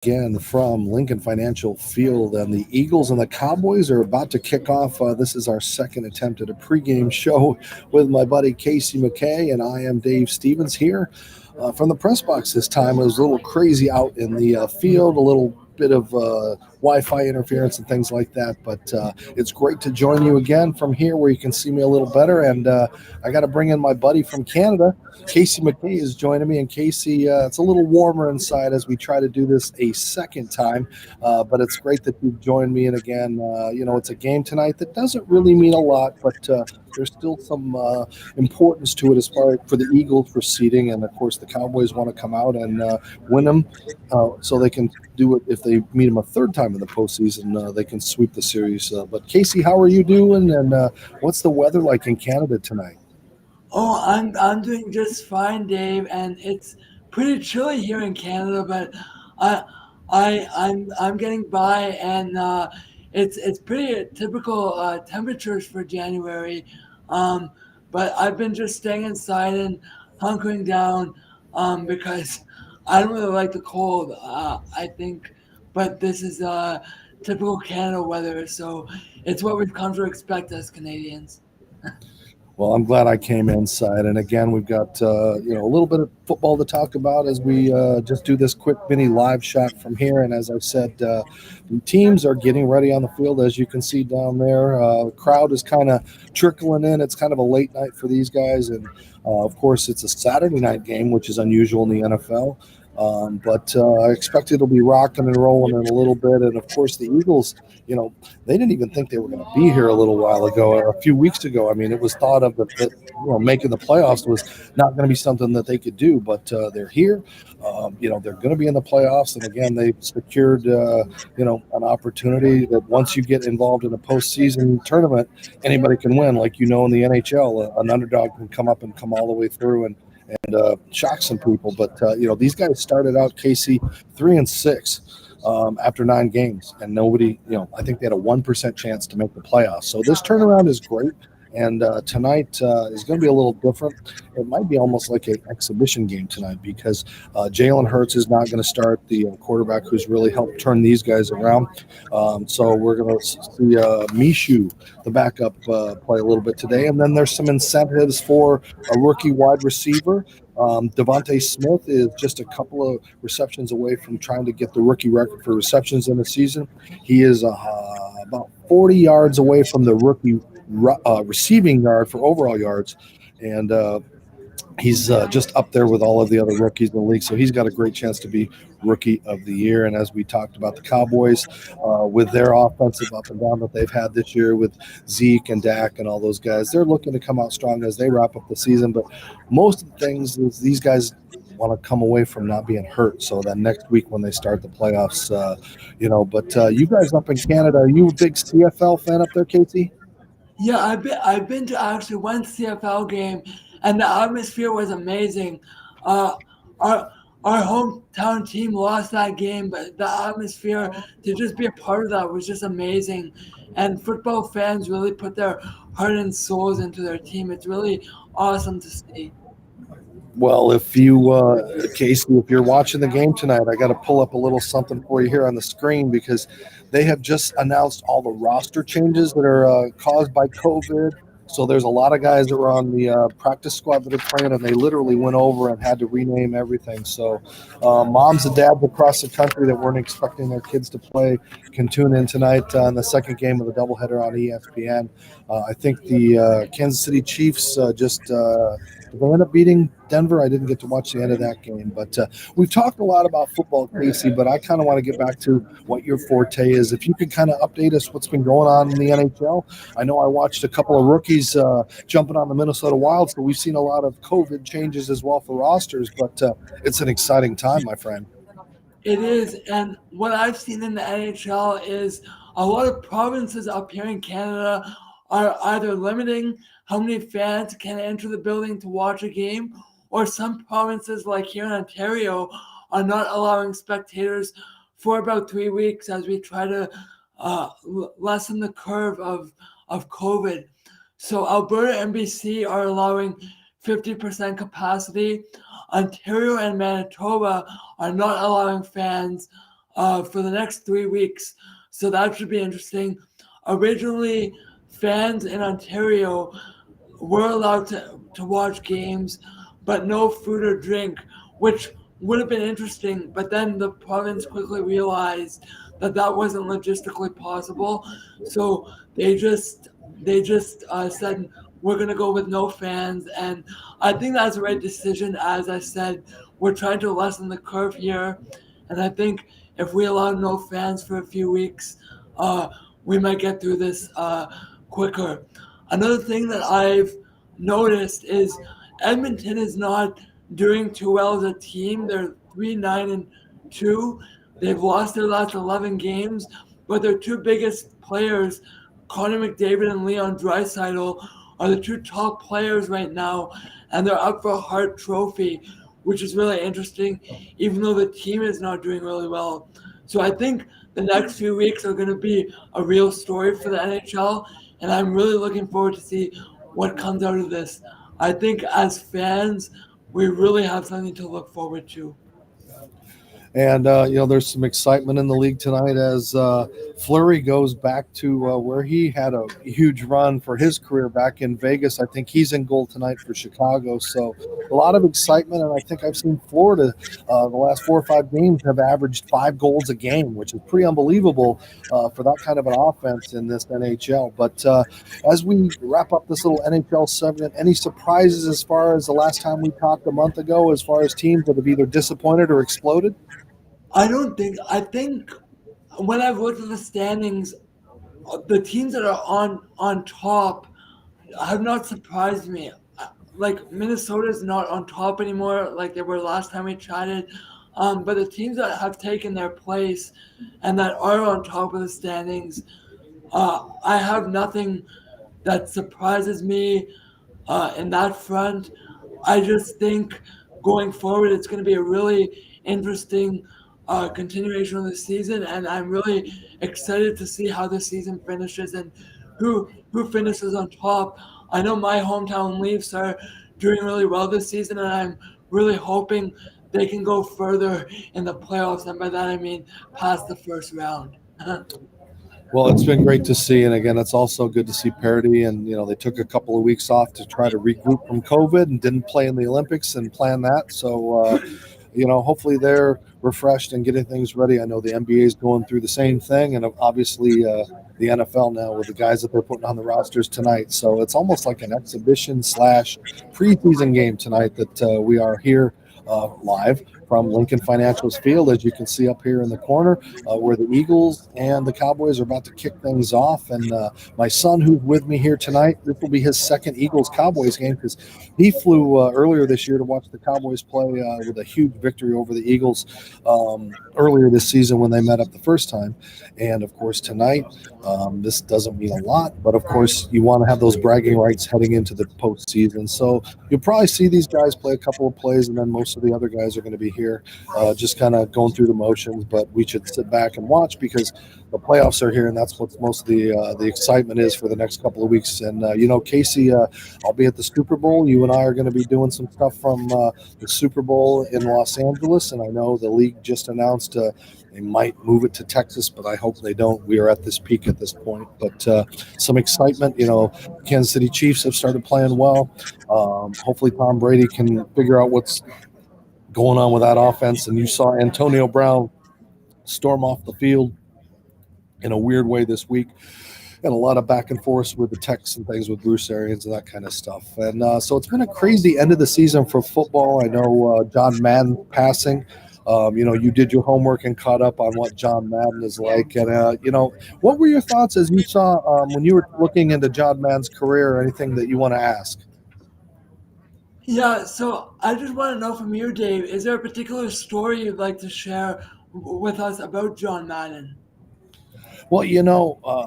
Again from Lincoln Financial Field, and the Eagles and the Cowboys are about to kick off. This is our second attempt at a pregame show with my buddy Casey McKay, and I am Dave Stevens here from the press box this time. It was a little crazy out in the field, a little bit of Wi-Fi interference and things like that, but it's great to join you again from here where you can see me a little better, and I got to bring in my buddy from Canada. Casey McKay is joining me, and Casey, it's a little warmer inside as we try to do this a second time, but it's great that you've joined me. And again, it's a game tonight that doesn't really mean a lot, but there's still some importance to it as far as for the Eagles proceeding, and of course the Cowboys want to come out and win them so they can do it. If they meet them a third time in the postseason, they can sweep the series. But Casey, how are you doing, and what's the weather like in Canada tonight? Oh, I'm doing just fine, Dave, and it's pretty chilly here in Canada, but I I'm getting by, and it's pretty typical temperatures for January. Um, but I've been just staying inside and hunkering down because I don't really like the cold. I think, but this is typical Canada weather, so it's what we've come to expect as Canadians. Well, I'm glad I came inside. And again, we've got a little bit of football to talk about as we just do this quick mini live shot from here. And as I said, the teams are getting ready on the field, as you can see down there. Crowd is kind of trickling in. It's kind of a late night for these guys, and of course, it's a Saturday night game, which is unusual in the NFL. But I expect it'll be rocking and rolling in a little bit. And of course, the Eagles, they didn't even think they were going to be here a little while ago, or a few weeks ago. I mean, it was thought of that making the playoffs was not going to be something that they could do, but they're here. They're going to be in the playoffs. And again, they've secured, an opportunity that once you get involved in a postseason tournament, anybody can win. Like, in the NHL, an underdog can come up and come all the way through and shock some people. But these guys started out, Casey, 3-6 after 9 games, and nobody, I think they had a 1% chance to make the playoffs. So this turnaround is great. And tonight is going to be a little different. It might be almost like an exhibition game tonight because Jalen Hurts is not going to start, the quarterback who's really helped turn these guys around. So we're going to see Mishu, the backup, play a little bit today. And then there's some incentives for a rookie wide receiver. Devontae Smith is just a couple of receptions away from trying to get the rookie record for receptions in the season. He is about 40 yards away from the rookie receiving yard for overall yards, and he's just up there with all of the other rookies in the league. So he's got a great chance to be rookie of the year. And as we talked about the Cowboys, with their offensive up and down that they've had this year with Zeke and Dak and all those guys, they're looking to come out strong as they wrap up the season. But most of the things is these guys want to come away from not being hurt. So that next week when they start the playoffs, but you guys up in Canada, are you a big CFL fan up there, Casey? Yeah, I've been to actually one CFL game, and the atmosphere was amazing. Uh, our our hometown team lost that game, but the atmosphere to just be a part of that was just amazing. And football fans really put their heart and souls into their team. It's really awesome to see. Well, if you, Casey, if you're watching the game tonight, I got to pull up a little something for you here on the screen because they have just announced all the roster changes that are caused by COVID. So there's a lot of guys that were on the practice squad that are playing, and they literally went over and had to rename everything. So moms and dads across the country that weren't expecting their kids to play can tune in tonight in the second game of the doubleheader on ESPN. I think the Kansas City Chiefs just did they end up beating Denver? I didn't get to watch the end of that game, but we've talked a lot about football, Casey. But I kind of want to get back to what your forte is. If you could kind of update us, what's been going on in the NHL. I know I watched a couple of rookies jumping on the Minnesota Wild, so we've seen a lot of COVID changes as well for rosters. But it's an exciting time, my friend. It is, and what I've seen in the NHL is a lot of provinces up here in Canada are either limiting how many fans can enter the building to watch a game, or some provinces, like here in Ontario, are not allowing spectators for about 3 weeks as we try to lessen the curve of COVID. So Alberta and BC are allowing 50% capacity. Ontario and Manitoba are not allowing fans for the next 3 weeks. So that should be interesting. Originally, fans in Ontario were allowed to watch games, but no food or drink, which would have been interesting. But then the province quickly realized that that wasn't logistically possible, so they just said we're gonna go with no fans, and I think that's the right decision. As I said, we're trying to lessen the curve here, and I think if we allow no fans for a few weeks, uh, we might get through this quicker. Another thing that I've noticed is Edmonton is not doing too well as a team. They're 3-9-2. They've lost their last 11 games, but their two biggest players, Connor McDavid and Leon Draisaitl, are the two top players right now, and they're up for a Hart Trophy, which is really interesting, even though the team is not doing really well. So I think the next few weeks are going to be a real story for the NHL, and I'm really looking forward to see what comes out of this. I think as fans, we really have something to look forward to. And there's some excitement in the league tonight as Fleury goes back to where he had a huge run for his career back in Vegas. I think he's in goal tonight for Chicago. So a lot of excitement, and I think I've seen Florida the last 4 or 5 games have averaged 5 goals a game, which is pretty unbelievable for that kind of an offense in this NHL. But as we wrap up this little NHL segment, any surprises as far as the last time we talked a month ago, as far as teams that have either disappointed or exploded? I think when I've looked at the standings, the teams that are on top have not surprised me. Like Minnesota's not on top anymore, like they were last time we chatted. But the teams that have taken their place and that are on top of the standings, I have nothing that surprises me in that front. I just think going forward, it's going to be a really interesting continuation of the season, and I'm really excited to see how the season finishes and who finishes on top. I know my hometown Leafs are doing really well this season, and I'm really hoping they can go further in the playoffs, and by that I mean past the first round. Well, it's been great to see, and again, it's also good to see parity. And they took a couple of weeks off to try to regroup from COVID and didn't play in the Olympics and plan that. So, hopefully they're refreshed and getting things ready. I know the NBA is going through the same thing, and obviously the NFL now with the guys that they're putting on the rosters tonight. So it's almost like an exhibition slash preseason game tonight that we are here live from Lincoln Financial's field, as you can see up here in the corner, where the Eagles and the Cowboys are about to kick things off. And my son, who's with me here tonight, this will be his second Eagles-Cowboys game because he flew earlier this year to watch the Cowboys play with a huge victory over the Eagles earlier this season when they met up the first time. And, of course, tonight, this doesn't mean a lot, but, of course, you want to have those bragging rights heading into the postseason. So you'll probably see these guys play a couple of plays, and then most of the other guys are going to be here just kind of going through the motions. But we should sit back and watch because the playoffs are here, and that's what most of the excitement is for the next couple of weeks. And, Casey, I'll be at the Super Bowl. You and I are going to be doing some stuff from the Super Bowl in Los Angeles, and I know the league just announced they might move it to Texas, but I hope they don't. We are at this peak at this point. But some excitement. Kansas City Chiefs have started playing well. Hopefully Tom Brady can figure out what's going on with that offense. And you saw Antonio Brown storm off the field in a weird way this week. And a lot of back and forth with the texts and things with Bruce Arians and that kind of stuff. And so it's been a crazy end of the season for football. I know John Madden passing. You did your homework and caught up on what John Madden is like. And, what were your thoughts as you saw when you were looking into John Madden's career or anything that you want to ask? Yeah, so I just want to know from you, Dave, is there a particular story you'd like to share with us about John Madden? Well,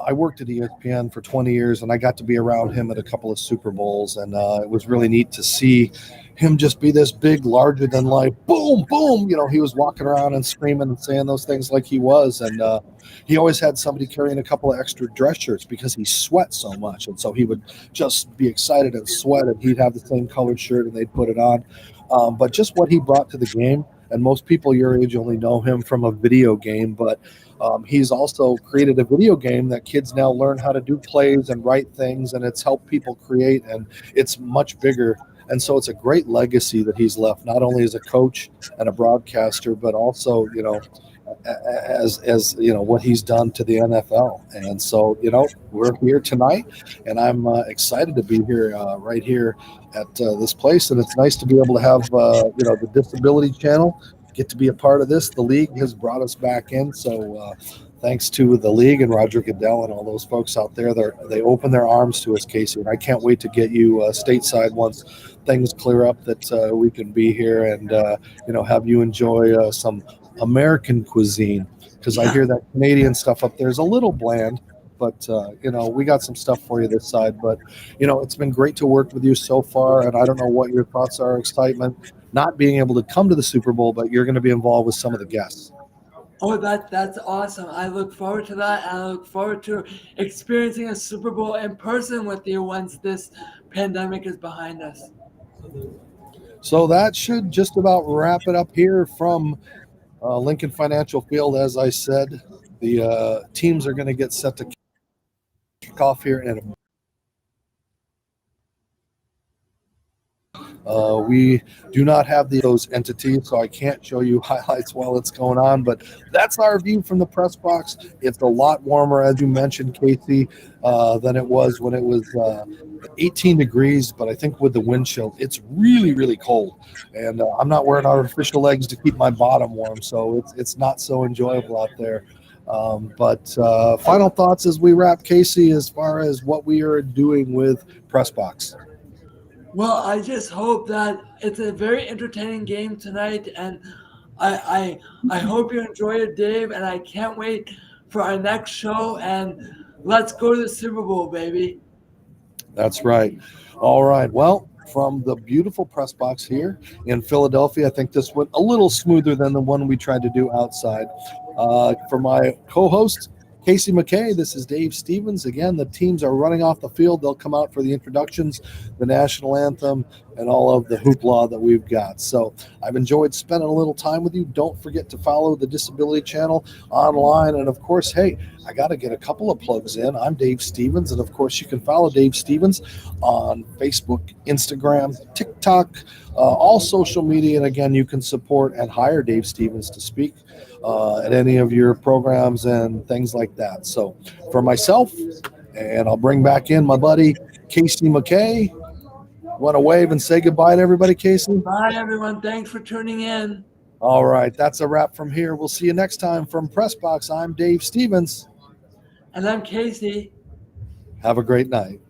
I worked at ESPN for 20 years, and I got to be around him at a couple of Super Bowls, and it was really neat to see him just be this big, larger-than-life, boom, boom. He was walking around and screaming and saying those things like he was, and he always had somebody carrying a couple of extra dress shirts because he sweat so much, and so he would just be excited and sweat, and he'd have the same colored shirt, and they'd put it on. But just what he brought to the game and most people your age only know him from a video game, but he's also created a video game that kids now learn how to do plays and write things, and it's helped people create, and it's much bigger. And so it's a great legacy that he's left, not only as a coach and a broadcaster, but also, as what he's done to the NFL. And so, we're here tonight, and I'm excited to be here, right here at this place. And it's nice to be able to have the Disability Channel get to be a part of this. The league has brought us back in, so thanks to the league and Roger Goodell and all those folks out there. They open their arms to us, Casey, and I can't wait to get you stateside once things clear up, that we can be here and have you enjoy some American cuisine, because I Yeah. hear that Canadian stuff up there is a little bland. But we got some stuff for you this side. But it's been great to work with you so far, and I don't know what your thoughts are. Excitement, not being able to come to the Super Bowl, but you're going to be involved with some of the guests. Oh, that's awesome. I look forward to that. And I look forward to experiencing a Super Bowl in person with you once this pandemic is behind us. So that should just about wrap it up here from Lincoln Financial Field. As I said, the teams are going to get set to kick off here in a we do not have those entities, so I can't show you highlights while it's going on, but that's our view from the press box. It's a lot warmer, as you mentioned, Casey, than it was when it was 18 degrees, but I think with the wind chill, it's really, really cold. And I'm not wearing artificial legs to keep my bottom warm, so it's not so enjoyable out there. But final thoughts as we wrap, Casey, as far as what we are doing with press box. Well, I just hope that it's a very entertaining game tonight, and I hope you enjoy it, Dave. And I can't wait for our next show. And let's go to the Super Bowl, baby. That's right. All right. Well, from the beautiful press box here in Philadelphia, I think this went a little smoother than the one we tried to do outside. For my co-host, Casey McKay, this is Dave Stevens. Again, the teams are running off the field. They'll come out for the introductions, the national anthem, and all of the hoopla that we've got. So I've enjoyed spending a little time with you. Don't forget to follow the Disability Channel online. And of course, hey, I got to get a couple of plugs in. I'm Dave Stevens. And of course, you can follow Dave Stevens on Facebook, Instagram, TikTok, all social media. And again, you can support and hire Dave Stevens to speak at any of your programs and things like that. So for myself, and I'll bring back in my buddy Casey McKay. Want to wave and say goodbye to everybody, Casey? Bye, everyone. Thanks for tuning in. All right, that's a wrap from here. We'll see you next time from Pressbox. I'm Dave Stevens. And I'm Casey. Have a great night.